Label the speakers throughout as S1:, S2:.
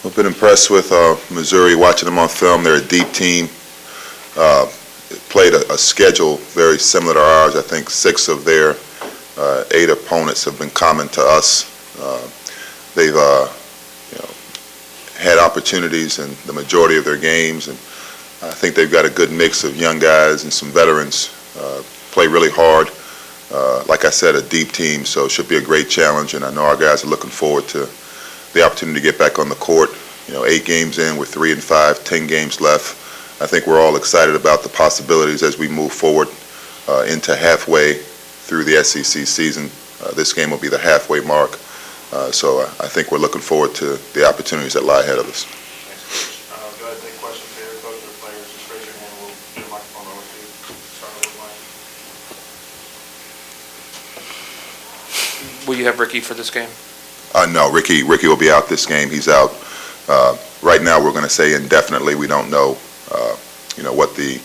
S1: I've been impressed with Missouri, watching them on film. They're a deep team. Played a schedule very similar to ours. I think 6 of their 8 opponents have been common to us. They've had opportunities in the majority of their games, and I think they've got a good mix of young guys and some veterans. Play really hard. Like I said, a deep team, so it should be a great challenge, and I know our guys are looking forward to the opportunity to get back on the court. 8 games in, we're 3-5, 10 games left. I think we're all excited about the possibilities as we move forward into halfway through the SEC season. This game will be the halfway mark, so I think we're looking forward to the opportunities that lie ahead of us.
S2: Thanks, Coach. Go ahead and take questions here. Coach or players, just raise your hand. We'll get a microphone over to you. Start with Mike.
S3: Will you have Ricky for this game?
S1: No, Ricky will be out this game. He's out. Right now, we're going to say indefinitely. We don't know, what the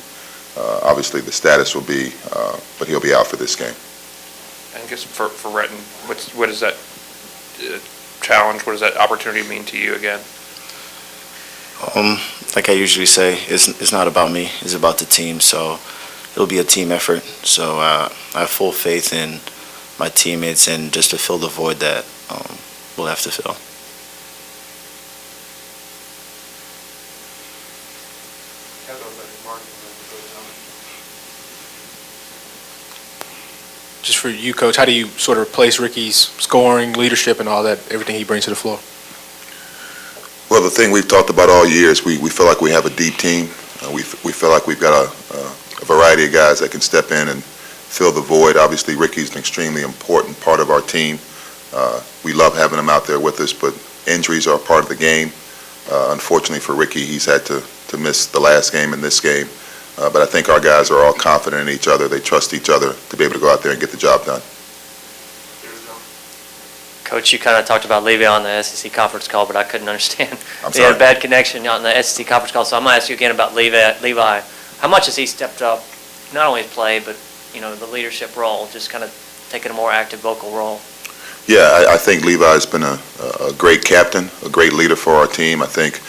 S1: obviously the status will be, but he'll be out for this game.
S3: And I guess for Retin, what is that challenge? What does that opportunity mean to you again?
S4: Like I usually say, it's not about me. It's about the team. So it'll be a team effort. So I have full faith in my teammates and just to fill the void that we'll have to fill.
S5: Just for you, Coach, how do you sort of replace Ricky's scoring, leadership, and all that, everything he brings to the floor?
S1: Well, the thing we've talked about all year is we feel like we have a deep team. We feel like we've got a variety of guys that can step in and fill the void. Obviously, Ricky's an extremely important part of our team. We love having him out there with us, but injuries are a part of the game. Unfortunately for Ricky, he's had to miss the last game and this game. But I think our guys are all confident in each other. They trust each other to be able to go out there and get the job done.
S6: Coach, you kind of talked about Levi on the SEC conference call, but I couldn't understand.
S1: I'm
S6: He
S1: sorry.
S6: had a bad connection on the SEC conference call, so I'm going to ask you again about Levi. How much has he stepped up, not only his play, but the leadership role, just kind of taking a more active vocal role?
S1: Yeah, I think Levi's been a great captain, a great leader for our team. I think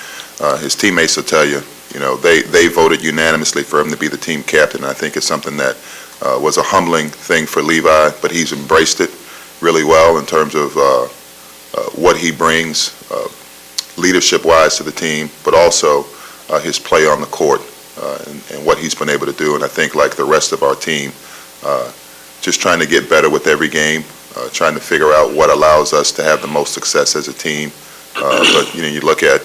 S1: his teammates will tell you, they voted unanimously for him to be the team captain. I think it's something that was a humbling thing for Levi, but he's embraced it really well in terms of what he brings leadership-wise to the team, but also his play on the court and what he's been able to do. And I think, like the rest of our team, just trying to get better with every game, trying to figure out what allows us to have the most success as a team. But you look at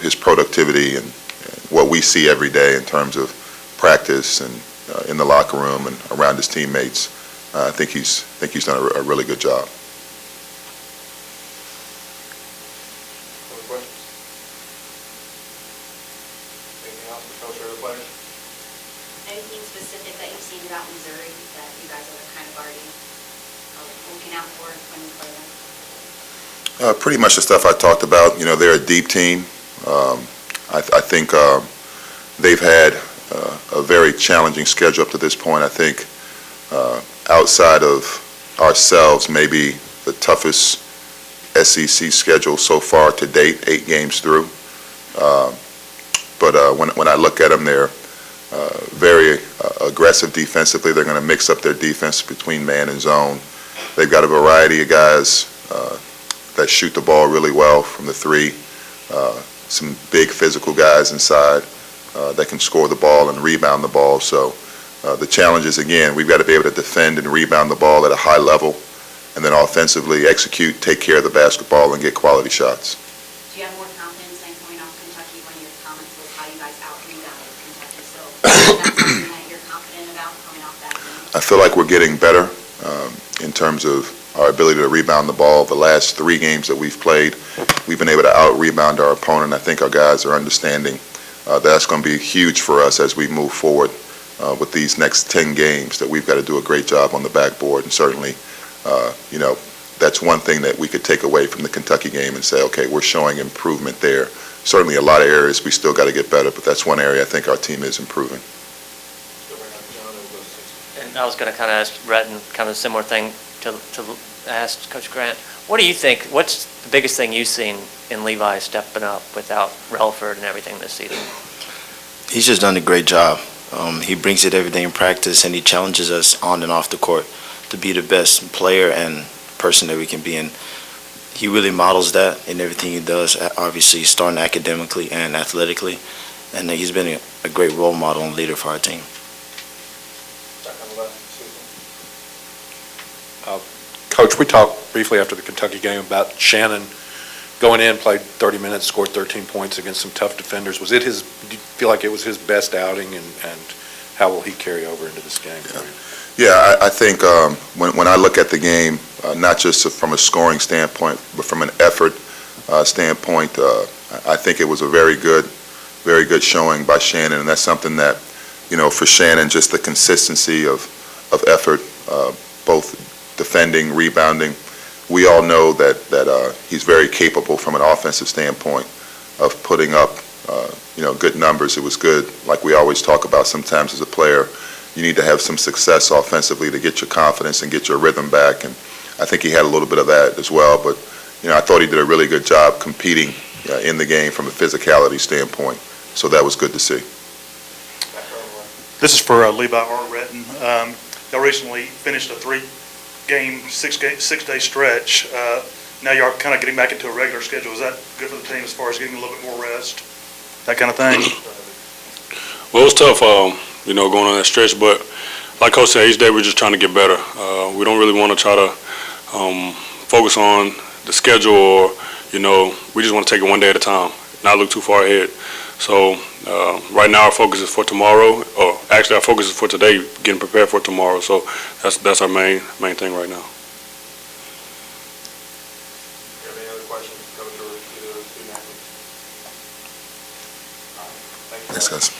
S1: his productivity and what we see every day in terms of practice and in the locker room and around his teammates. I think he's done a really good job.
S2: Other questions? Anything else for Coach or the players?
S7: Anything specific that you've seen about Missouri that you guys are kind of already looking out for when you play them?
S1: Pretty much the stuff I talked about. They're a deep team. I think they've had a very challenging schedule up to this point. I think outside of ourselves, maybe the toughest SEC schedule so far to date, 8 games through. But when I look at them, they're very aggressive defensively. They're going to mix up their defense between man and zone. They've got a variety of guys that shoot the ball really well from the 3. Some big physical guys inside that can score the ball and rebound the ball. So the challenge is, again, we've got to be able to defend and rebound the ball at a high level, and then offensively execute, take care of the basketball, and get quality shots.
S7: Do you have more confidence than coming off Kentucky when your comments was how you guys out-rebounded Kentucky? So is that something that you're confident about coming off that game?
S1: I feel like we're getting better in terms of our ability to rebound the ball. The last 3 games that we've played, we've been able to out-rebound our opponent. I think our guys are understanding that's going to be huge for us as we move forward with these next 10 games, that we've got to do a great job on the backboard. And certainly, that's one thing that we could take away from the Kentucky game and say, okay, we're showing improvement there. Certainly a lot of areas we still got to get better, but that's one area I think our team is improving.
S6: And I was going to kind of ask Retin kind of a similar thing. to ask Coach Grant, what do you think, what's the biggest thing you've seen in Levi stepping up without Relaford and everything this season?
S4: He's just done a great job. He brings it every day in practice, and he challenges us on and off the court to be the best player and person that we can be. And he really models that in everything he does, obviously starting academically and athletically. And he's been a great role model and leader for our team.
S8: Coach, we talked briefly after the Kentucky game about Shannon going in, played 30 minutes, scored 13 points against some tough defenders. Do you feel like it was his best outing, and how will he carry over into this game for you?
S1: Yeah, I think when I look at the game, not just from a scoring standpoint, but from an effort standpoint, I think it was a very good showing by Shannon, and that's something that, for Shannon, just the consistency of effort, both defending, rebounding. We all know that he's very capable from an offensive standpoint of putting up, good numbers. It was good, like we always talk about sometimes as a player, you need to have some success offensively to get your confidence and get your rhythm back, and I think he had a little bit of that as well, but, I thought he did a really good job competing in the game from a physicality standpoint, so that was good to see.
S2: This is for Levi or Retin. Y'all recently finished a six-day stretch. Now you're kind of getting back into a regular schedule. Is that good for the team as far as getting a little bit more rest, that kind of thing?
S9: Well, it was tough, going on that stretch, but like Coach said, each day we're just trying to get better. We don't really want to try to focus on the schedule, or, we just want to take it one day at a time, not look too far ahead. So right now our focus is for tomorrow, or actually our focus is for today, getting prepared for tomorrow. So that's our main thing right now.
S2: Do you have any other questions, Coach, or either student athletes? Thank you.
S1: Thanks, guys.